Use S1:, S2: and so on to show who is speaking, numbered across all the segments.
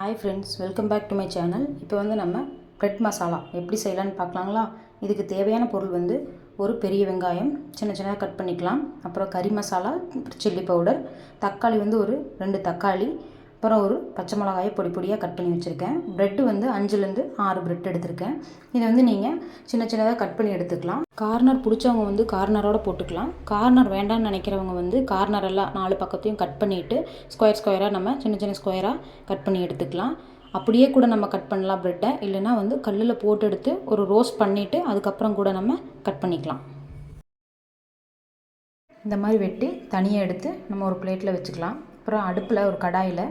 S1: Hi friends, welcome back to my channel. இப்போ வந்து நம்ம பிரெட் மசாலா எப்படி செய்யலான்னு பார்க்கலாங்களா. இதுக்கு தேவையான பொருள் வந்து ஒரு பெரிய வெங்காயம் சின்ன சின்னதாக கட் பண்ணிக்கலாம். அப்புறம் கறி மசாலா, சில்லி பவுடர், தக்காளி வந்து ஒரு 2 தக்காளி, அப்புறம் ஒரு பச்சை மிளகாயை பொடி பொடியாக கட் பண்ணி வச்சுருக்கேன். ப்ரெட்டு வந்து 5லேருந்து 6 ப்ரெட் எடுத்திருக்கேன். இதை வந்து நீங்கள் சின்ன சின்னதாக கட் பண்ணி எடுத்துக்கலாம். கார்னர் பிடிச்சவங்க வந்து கார்னரோடு போட்டுக்கலாம். கார்னர் வேண்டாம்னு நினைக்கிறவங்க வந்து கார்னர் எல்லாம் 4 பக்கத்தையும் கட் பண்ணிவிட்டு ஸ்கொயராக நம்ம சின்ன சின்ன ஸ்கொயராக கட் பண்ணி எடுத்துக்கலாம். அப்படியே கூட நம்ம கட் பண்ணலாம் ப்ரெட்டை. இல்லைனா வந்து கல்லில் போட்டு எடுத்து ஒரு ரோஸ்ட் பண்ணிவிட்டு அதுக்கப்புறம் கூட நம்ம கட் பண்ணிக்கலாம். இந்த மாதிரி வெட்டி தனியாக எடுத்து நம்ம ஒரு பிளேட்டில் வச்சுக்கலாம். அப்புறம் அடுப்பில் ஒரு கடாயில்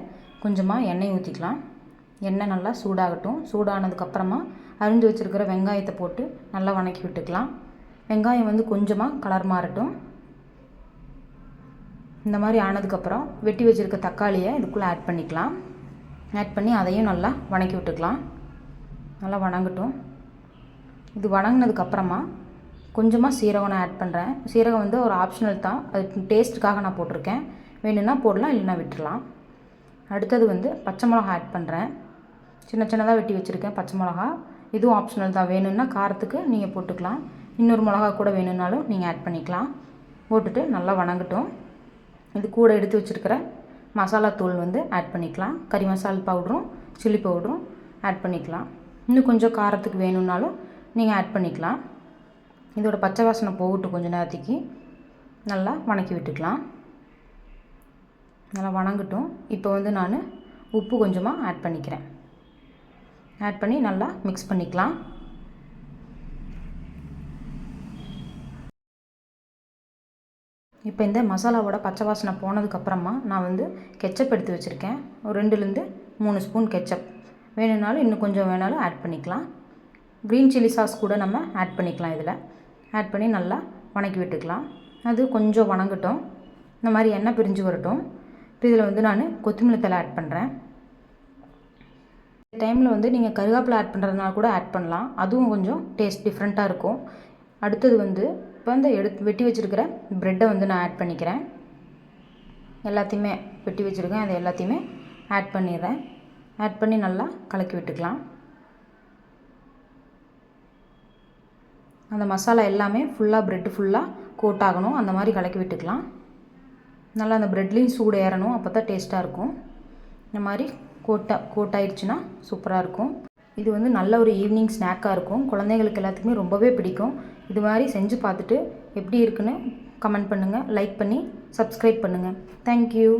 S1: கொஞ்சமாக எண்ணெய் ஊற்றிக்கலாம். எண்ணெய் நல்லா சூடாகட்டும். சூடானதுக்கப்புறமா அரிஞ்சு வச்சுருக்கிற வெங்காயத்தை போட்டு நல்லா வணக்கி விட்டுக்கலாம். வெங்காயம் வந்து கொஞ்சமாக கலர் மாறட்டும். இந்த மாதிரி ஆனதுக்கப்புறம் வெட்டி வச்சுருக்க தக்காளியை இதுக்குள்ளே ஆட் பண்ணிக்கலாம். ஆட் பண்ணி அதையும் நல்லா வணக்கி விட்டுக்கலாம். நல்லா வணங்கட்டும். இது வணங்கினதுக்கப்புறமா கொஞ்சமாக சீரகம் நான் ஆட் பண்ணுறேன். சீரகம் வந்து ஒரு ஆப்ஷனல் தான், அது டேஸ்ட்டுக்காக நான் போட்டிருக்கேன். வேணும்னா போடலாம், இல்லைன்னா விட்டுடலாம். அடுத்தது வந்து பச்சை மிளகா ஆட் பண்ணுறேன். சின்ன சின்னதாக வெட்டி வச்சுருக்கேன் பச்சை மிளகா. இதுவும் ஆப்ஷனல் தான், வேணும்னா காரத்துக்கு நீங்கள் போட்டுக்கலாம். இன்னொரு மிளகா கூட வேணும்னாலும் நீங்கள் ஆட் பண்ணிக்கலாம். போட்டுட்டு நல்லா வணங்கட்டும். இது கூட எடுத்து வச்சுருக்கிற மசாலா தூள் வந்து ஆட் பண்ணிக்கலாம். கறி மசாலா பவுடரும் சில்லி பவுடரும் ஆட் பண்ணிக்கலாம். இன்னும் கொஞ்சம் காரத்துக்கு வேணும்னாலும் நீங்கள் ஆட் பண்ணிக்கலாம். இதோட பச்சை வாசனை போகட்டும். கொஞ்சம் நேரத்துக்கு நல்லா வணக்கி விட்டுக்கலாம். நல்லா வணங்கட்டும். இப்போ வந்து நான் உப்பு கொஞ்சமாக ஆட் பண்ணிக்கிறேன். ஆட் பண்ணி நல்லா மிக்ஸ் பண்ணிக்கலாம். இப்போ இந்த மசாலாவோட பச்சை வாசனை போனதுக்கப்புறமா நான் வந்து கெச்சப் எடுத்து வச்சுருக்கேன். ஒரு 2லேருந்து 3 ஸ்பூன் கெச்சப். வேணும்னாலும் இன்னும் கொஞ்சம் வேணாலும் ஆட் பண்ணிக்கலாம். க்ரீன் சில்லி சாஸ் கூட நம்ம ஆட் பண்ணிக்கலாம். இதில் ஆட் பண்ணி நல்லா வணக்கி விட்டுக்கலாம். அது கொஞ்சம் வணங்கட்டும். இந்த மாதிரி எண்ணெய் பிரிஞ்சு வரட்டும். இப்போ இதில் வந்து நான் கொத்தமல்லி தழை ஆட் பண்ணுறேன். இந்த டைமில் வந்து நீங்கள் கருவேப்பிலை ஆட் பண்ணுறதுனால கூட ஆட் பண்ணலாம். அதுவும் கொஞ்சம் டேஸ்ட் டிஃப்ரெண்ட்டாக இருக்கும். அடுத்தது வந்து இப்போ வந்து வெட்டி வச்சுருக்கிற ப்ரெட்டை வந்து நான் ஆட் பண்ணிக்கிறேன். எல்லாத்தையுமே வெட்டி வச்சுருக்கேன், அதை எல்லாத்தையுமே ஆட் பண்ணிடுறேன். ஆட் பண்ணி நல்லா கலக்கி விட்டுக்கலாம். அந்த மசாலா எல்லாமே ஃபுல்லாக ப்ரெட்டு ஃபுல்லாக கோட் ஆகணும். அந்த மாதிரி கலக்கி விட்டுக்கலாம். நல்லா அந்த ப்ரெட்லேயும் சூடு ஏறணும். அப்போ தான் டேஸ்ட்டாக இருக்கும். இந்த மாதிரி கோட் ஆயிடுச்சுன்னா சூப்பராக இருக்கும். இது வந்து நல்ல ஒரு ஈவினிங் ஸ்நாக்காக இருக்கும். குழந்தைங்களுக்கு எல்லாத்துக்குமே ரொம்பவே பிடிக்கும். இது மாதிரி செஞ்சு பார்த்துட்டு எப்படி இருக்குன்னு கமெண்ட் பண்ணுங்கள். லைக் பண்ணி சப்ஸ்கிரைப் பண்ணுங்கள். தேங்க்யூ.